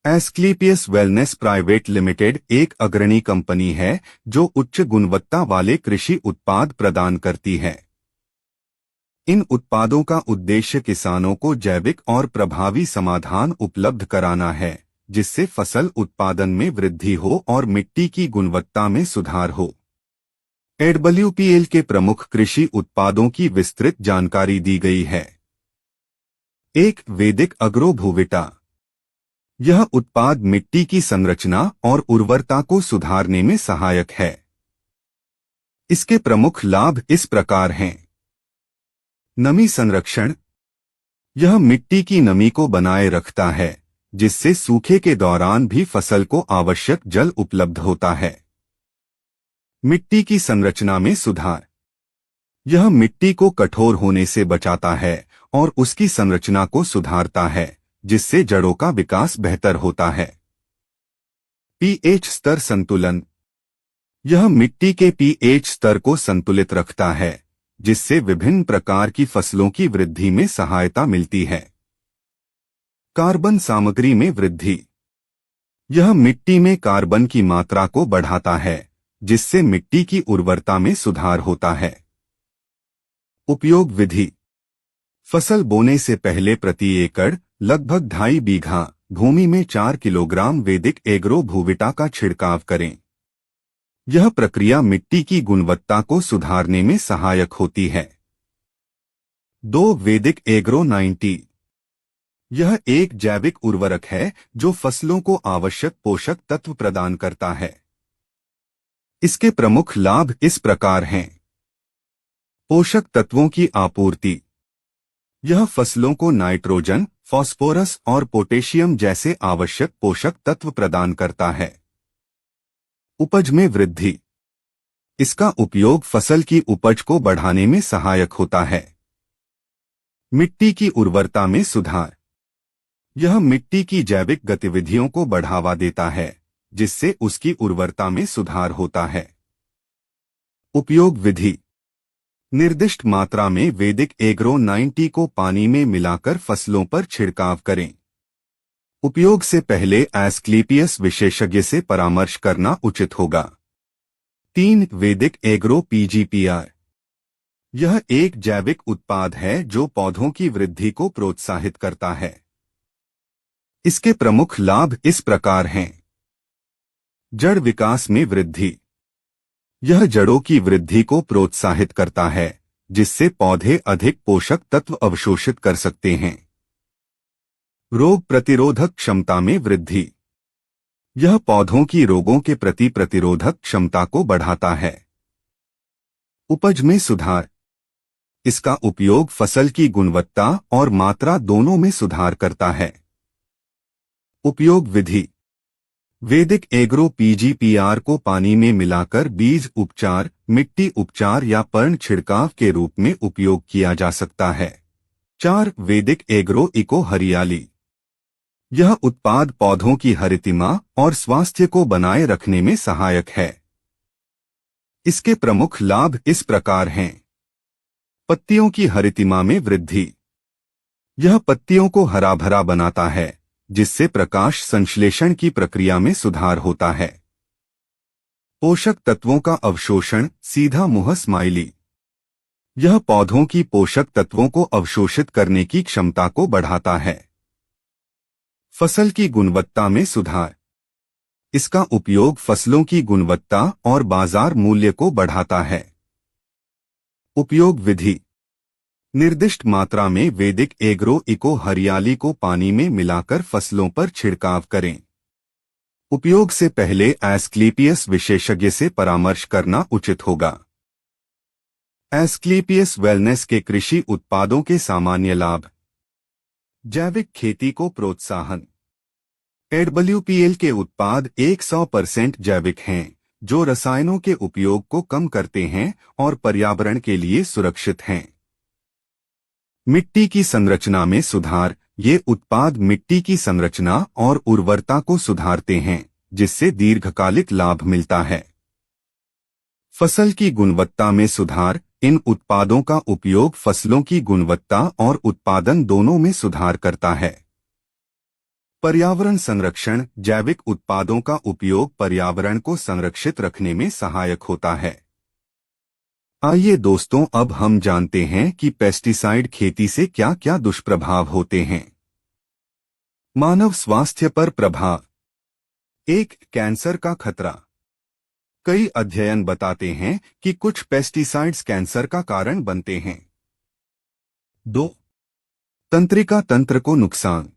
Asclepius wellness private limited एक अग्रणी company है जो उच्च गुणवत्ता वाले कृषि उत्पाद प्रदान करती है। इन उत्पादों का उद्देश्य किसानों को जैविक और प्रभावी समाधान उपलब्ध कराना है, जिससे फसल उत्पादन में वृद्धि हो और मिट्टी की गुणवत्ता में सुधार हो। एडब्ल्यूपीएल के प्रमुख कृषि उत्पादों की विस्तृत जानकारी दी गई है। 1. वैदिक अग्रो भूविटा। यह उत्पाद मिट्टी की संरचना और उर्वरता को सुधारने में सहायक है। इसके प्रमुख लाभ इस प्रकार हैं। नमी संरक्षण। यह मिट्टी की नमी को बनाए रखता है, जिससे सूखे के दौरान भी फसल को आवश्यक जल उपलब्ध होता है। मिट्टी की संरचना में सुधार। यह मिट्टी को कठोर होने से बचाता है और उसकी संरचना को सुधारता है, जिससे जड़ों का विकास बेहतर होता है। पीएच स्तर संतुलन। यह मिट्टी के पीएच स्तर को संतुलित रखता है, जिससे विभिन्न प्रकार की फसलों की वृद्धि में सहायता मिलती है। कार्बन सामग्री में वृद्धि। यह मिट्टी में कार्बन की मात्रा को बढ़ाता है, जिससे मिट्टी की उर्वरता में सुधार होता है। उपयोग विधि। फसल बोने से पहले प्रति एकड़ लगभग 2.5 बीघा भूमि में 4 किलोग्राम वैदिक एग्रो भूविटा का छिड़काव करें। यह प्रक्रिया मिट्टी की गुणवत्ता को सुधारने में सहायक होती है। 2. वैदिक एग्रो 90। यह एक जैविक उर्वरक है जो फसलों को आवश्यक पोषक तत्व प्रदान करता है। इसके प्रमुख लाभ इस प्रकार हैं। पोषक तत्वों की आपूर्ति। यह फसलों को नाइट्रोजन, फास्फोरस और पोटेशियम जैसे आवश्यक पोषक तत्व प्रदान करता है। उपज में वृद्धि। इसका उपयोग फसल की उपज को बढ़ाने में सहायक होता है। मिट्टी की उर्वरता में सुधार। यह मिट्टी की जैविक गतिविधियों को बढ़ावा देता है, जिससे उसकी उर्वरता में सुधार होता है। उपयोग विधि। निर्दिष्ट मात्रा में वैदिक एग्रो 90 को पानी में मिलाकर फसलों पर छिड़काव करें। उपयोग से पहले एस्क्लेपियस विशेषज्ञ से परामर्श करना उचित होगा। 3. वैदिक एग्रो पीजीपीआर। यह एक जैविक उत्पाद है जो पौधों की वृद्धि को प्रोत्साहित करता है। इसके प्रमुख लाभ इस प्रकार हैं। जड़ विकास में वृद्धि। यह जड़ों की वृद्धि को प्रोत्साहित करता है, जिससे पौधे अधिक पोषक तत्व अवशोषित कर सकते हैं। रोग प्रतिरोधक क्षमता में वृद्धि। यह पौधों की रोगों के प्रति प्रतिरोधक क्षमता को बढ़ाता है। उपज में सुधार। इसका उपयोग फसल की गुणवत्ता और मात्रा दोनों में सुधार करता है। उपयोग विधि। वैदिक एग्रो पीजीपीआर को पानी में मिलाकर बीज उपचार, मिट्टी उपचार या पर्ण छिड़काव के रूप में उपयोग किया जा सकता है। 4. वैदिक एग्रो इको हरियाली। यह उत्पाद पौधों की हरितिमा और स्वास्थ्य को बनाए रखने में सहायक है। इसके प्रमुख लाभ इस प्रकार हैं। पत्तियों की हरितिमा में वृद्धि। यह पत्तियों को हरा भरा बनाता है, जिससे प्रकाश संश्लेषण की प्रक्रिया में सुधार होता है। पोषक तत्वों का अवशोषण सीधा मुंह स्माइली। यह पौधों की पोषक तत्वों को अवशोषित करने की क्षमता को बढ़ाता है। फसल की गुणवत्ता में सुधार। इसका उपयोग फसलों की गुणवत्ता और बाजार मूल्य को बढ़ाता है। उपयोग विधि। निर्दिष्ट मात्रा में वैदिक एग्रो इको हरियाली को पानी में मिलाकर फसलों पर छिड़काव करें। उपयोग से पहले एस्क्लेपियस विशेषज्ञ से परामर्श करना उचित होगा। एस्क्लेपियस वेलनेस के कृषि उत्पादों के सामान्य लाभ। जैविक खेती को प्रोत्साहन। एडब्ल्यूपीएल के उत्पाद 100% जैविक हैं, जो रसायनों के उपयोग को कम करते हैं और पर्यावरण के लिए सुरक्षित हैं। मिट्टी की संरचना में सुधार। ये उत्पाद मिट्टी की संरचना और उर्वरता को सुधारते हैं, जिससे दीर्घकालिक लाभ मिलता है। फसल की गुणवत्ता में सुधार। इन उत्पादों का उपयोग फसलों की गुणवत्ता और उत्पादन दोनों में सुधार करता है। पर्यावरण संरक्षण जैविक उत्पादों का उपयोग पर्यावरण को संरक्षित रखने में सहायक होता है। आइए दोस्तों, अब हम जानते हैं कि पेस्टिसाइड खेती से क्या क्या दुष्प्रभाव होते हैं। मानव स्वास्थ्य पर प्रभाव। 1. कैंसर का खतरा। कई अध्ययन बताते हैं कि कुछ पेस्टिसाइड्स कैंसर का कारण बनते हैं। 2. तंत्रिका तंत्र को नुकसान।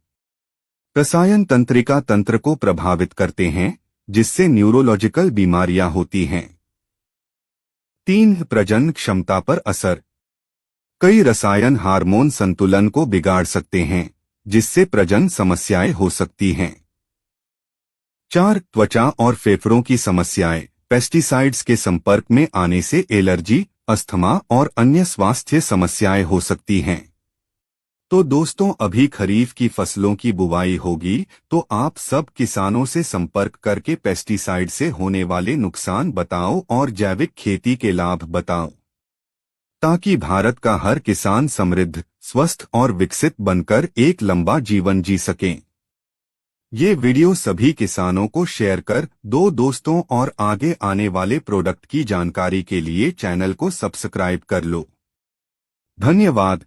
रसायन तंत्रिका तंत्र को प्रभावित करते हैं, जिससे न्यूरोलॉजिकल बीमारियां होती हैं। 3. प्रजनन क्षमता पर असर। कई रसायन हार्मोन संतुलन को बिगाड़ सकते हैं, जिससे प्रजनन समस्याएं हो सकती हैं। 4. त्वचा और फेफड़ों की समस्याएं। पेस्टिसाइड्स के संपर्क में आने से एलर्जी, अस्थमा और अन्य स्वास्थ्य समस्याएं हो सकती हैं। तो दोस्तों, अभी खरीफ की फसलों की बुवाई होगी, तो आप सब किसानों से संपर्क करके पेस्टिसाइड से होने वाले नुकसान बताओ और जैविक खेती के लाभ बताओ, ताकि भारत का हर किसान समृद्ध, स्वस्थ और विकसित बनकर एक लंबा जीवन जी सकें। ये वीडियो सभी किसानों को शेयर कर दो दोस्तों, और आगे आने वाले प्रोडक्ट की जानकारी के लिए चैनल को सब्सक्राइब कर लो। धन्यवाद।